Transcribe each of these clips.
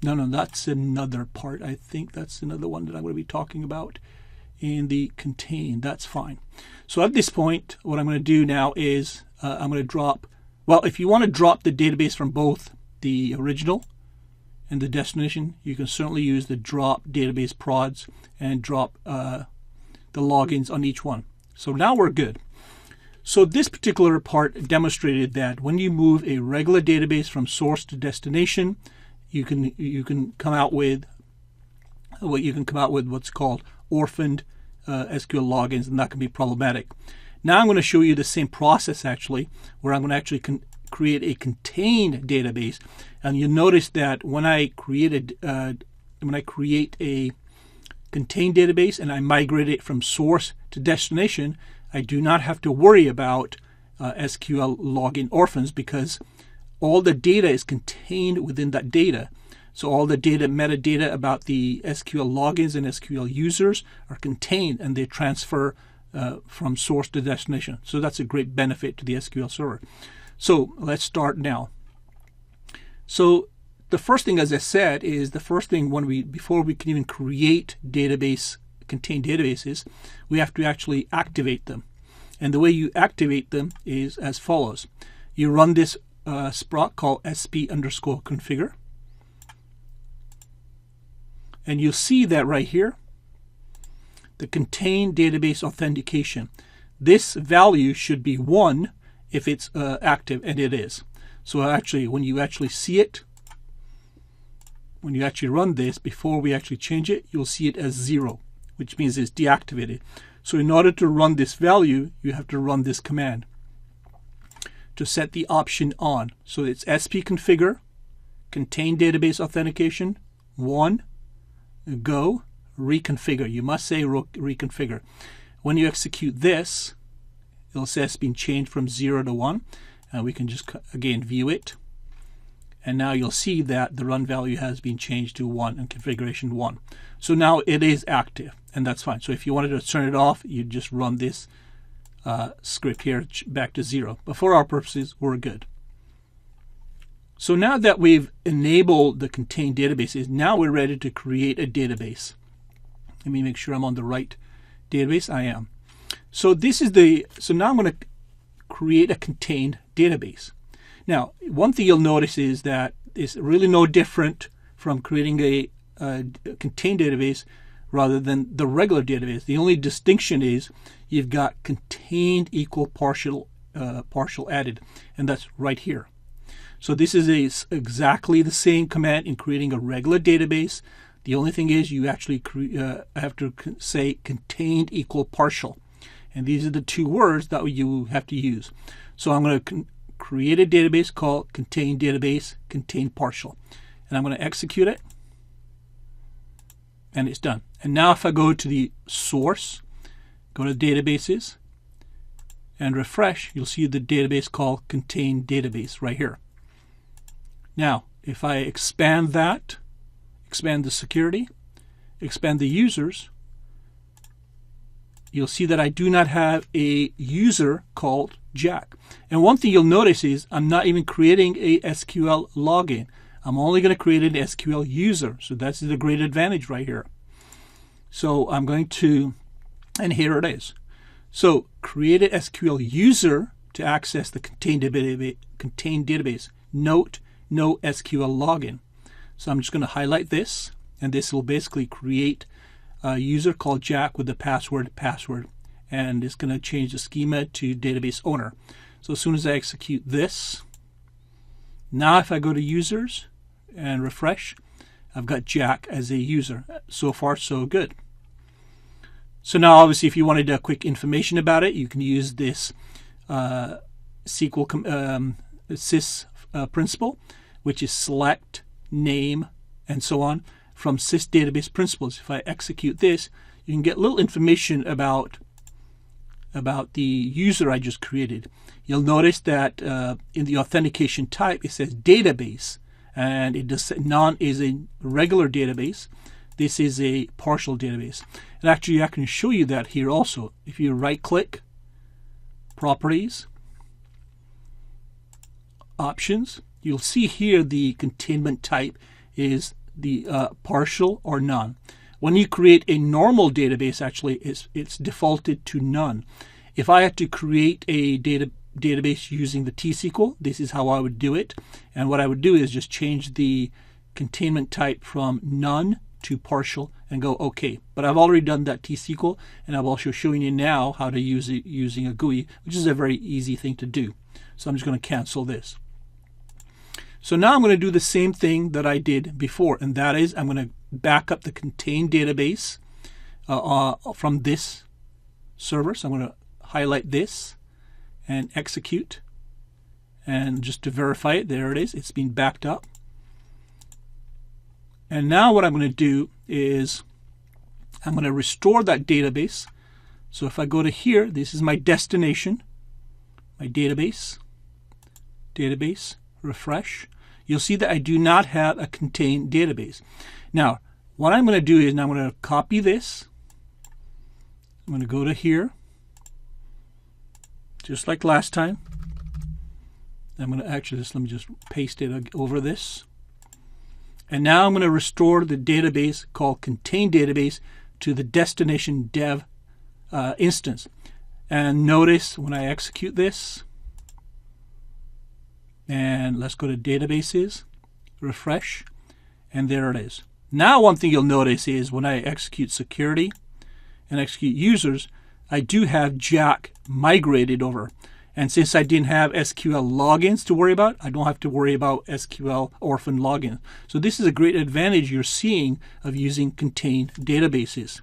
No, that's another part. I think that's another one that I'm going to be talking about in the contain. That's fine. So at this point, what I'm going to do now is I'm going to drop, well, if you want to drop the database from both the original and the destination, you can certainly use the drop database prods and drop the logins on each one. So now we're good. So this particular part demonstrated that when you move a regular database from source to destination, you can come out with what's called orphaned SQL logins, and that can be problematic. Now I'm going to show you the same process actually, where I'm going to actually create a contained database, and you'll notice that when I create a contained database and I migrate it from source to destination, I do not have to worry about SQL login orphans, because all the data is contained within that data. So all the data, metadata about the SQL logins and SQL users are contained, and they transfer from source to destination. So that's a great benefit to the SQL server. So let's start now. So the first thing, as I said, is before we can even create contained databases, we have to actually activate them. And the way you activate them is as follows. You run this sprout called sp_configure. And you'll see that right here, the contained database authentication. This value should be 1 if it's active, and it is. So actually, when you actually see it, when you actually run this, before we actually change it, you'll see it as 0, which means it's deactivated. So in order to run this value, you have to run this command to set the option on. So it's sp_configure, contained database authentication, 1, go, reconfigure. You must say reconfigure. When you execute this, it'll say it's been changed from 0 to 1, and we can just again view it. And now you'll see that the run value has been changed to 1 and configuration 1. So now it is active, and that's fine. So if you wanted to turn it off, you just run this script here back to 0. But for our purposes, we're good. So now that we've enabled the contained databases, now we're ready to create a database. Let me make sure I'm on the right database. I am. So now I'm going to create a contained database. Now, one thing you'll notice is that it's really no different from creating a contained database rather than the regular database. The only distinction is you've got contained equal partial added, and that's right here. So this is exactly the same command in creating a regular database. The only thing is you actually have to say contained equal partial, and these are the two words that you have to use. So I'm going to create a database called contained database contained partial, and I'm going to execute it, and it's done. And now if I go to the source, go to databases and refresh, you'll see the database called contained database right here. Now if I expand that, expand the security, expand the users, you'll see that I do not have a user called Jack. And one thing you'll notice is I'm not even creating a SQL login. I'm only going to create an SQL user. So that's the great advantage right here. So I'm going to, and here it is. So create an SQL user to access the contained database. Note, no SQL login. So I'm just going to highlight this, and this will basically create a user called Jack with the password, and it's going to change the schema to database owner. So as soon as I execute this, now if I go to users and refresh, I've got Jack as a user. So far, so good. So now obviously if you wanted quick information about it, you can use this SQL sys principle, which is select, name, and so on from sys database principles. If I execute this, you can get little information about the user I just created. You'll notice that in the authentication type it says database, and it does none is a regular database. This is a partial database. And actually I can show you that here also. If you right click, properties, options, you'll see here the containment type is the partial or none. When you create a normal database, actually, it's defaulted to none. If I had to create a database using the T-SQL, this is how I would do it. And what I would do is just change the containment type from none to partial and go OK. But I've already done that T-SQL, and I'm also showing you now how to use it using a GUI, which is a very easy thing to do. So I'm just going to cancel this. So now I'm going to do the same thing that I did before, and that is I'm going to back up the contained database from this server. So I'm going to highlight this and execute. And just to verify it, there it is. It's been backed up. And now what I'm going to do is I'm going to restore that database. So if I go to here, this is my destination, my database, refresh. You'll see that I do not have a contained database. Now, what I'm going to do is now I'm going to copy this. I'm going to go to here, just like last time. I'm going to actually let me just paste it over this. And now I'm going to restore the database called contained database to the destination dev instance. And notice when I execute this, and let's go to databases, refresh, and there it is. Now one thing you'll notice is when I execute security and execute users, I do have Jack migrated over. And since I didn't have SQL logins to worry about, I don't have to worry about SQL orphan login. So this is a great advantage you're seeing of using contained databases.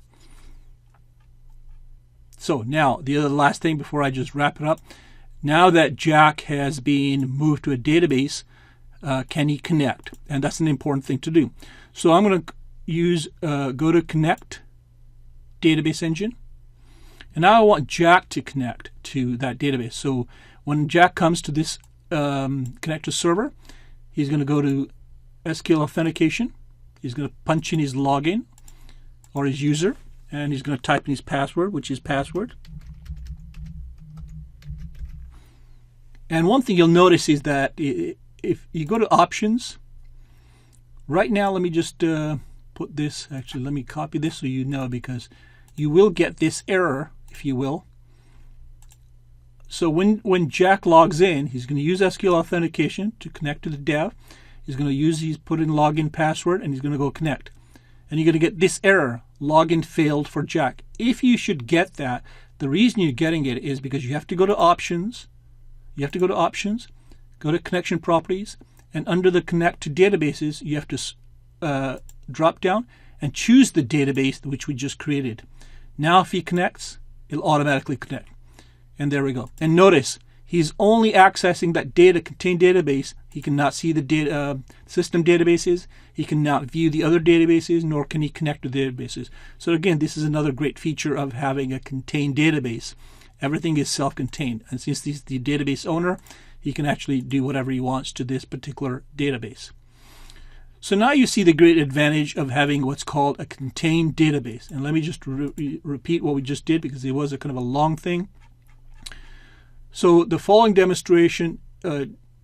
So now the last thing before I just wrap it up, now that Jack has been moved to a database, can he connect? And that's an important thing to do. So I'm going to use go to connect database engine. And now I want Jack to connect to that database. So when Jack comes to this connect to server, he's going to go to SQL authentication. He's going to punch in his login or his user, and he's going to type in his password, which is password. And one thing you'll notice is that if you go to options, right now, let me just put this, actually, let me copy this so you know, because you will get this error, if you will. So when Jack logs in, he's going to use SQL authentication to connect to the dev. He's going to put in login password, and he's going to go connect. And you're going to get this error, login failed for Jack. If you should get that, the reason you're getting it is because you have to go to options. You have to go to options, go to connection properties, and under the connect to databases, you have to drop down and choose the database which we just created. Now if he connects, it'll automatically connect. And there we go. And notice, he's only accessing that contained database. He cannot see the system databases. He cannot view the other databases, nor can he connect to databases. So again, this is another great feature of having a contained database. Everything is self-contained. And since he's the database owner, he can actually do whatever he wants to this particular database. So now you see the great advantage of having what's called a contained database. And let me just repeat what we just did, because it was a kind of a long thing. So the following demonstration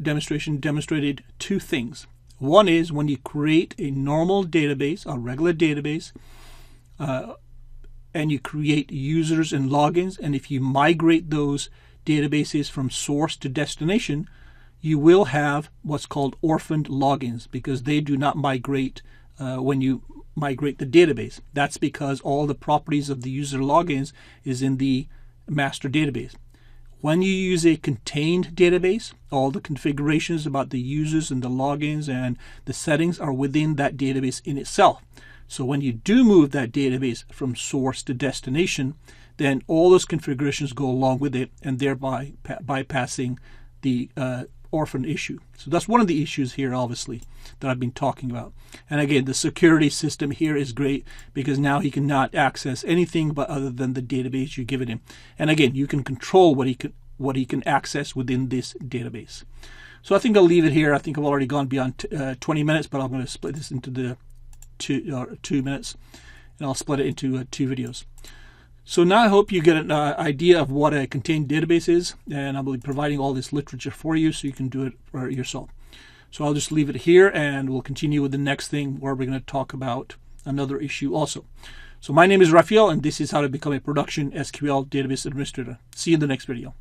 demonstrated two things. One is when you create a normal database, a regular database, and you create users and logins, and if you migrate those databases from source to destination, you will have what's called orphaned logins, because they do not migrate when you migrate the database. That's because all the properties of the user logins is in the master database. When you use a contained database, all the configurations about the users and the logins and the settings are within that database in itself. So when you do move that database from source to destination, then all those configurations go along with it, and thereby bypassing the orphan issue. So that's one of the issues here, obviously, that I've been talking about. And again, the security system here is great, because now he cannot access anything but other than the database you give it him. And again, you can control what he can access within this database. So I think I'll leave it here. I think I've already gone beyond 20 minutes, but I'm going to split this into the 2 minutes, and I'll split it into 2 videos. So now I hope you get an idea of what a contained database is, and I'll be providing all this literature for you so you can do it for yourself. So I'll just leave it here, and we'll continue with the next thing where we're going to talk about another issue also. So my name is Rafael, and this is how to become a production SQL database administrator. See you in the next video.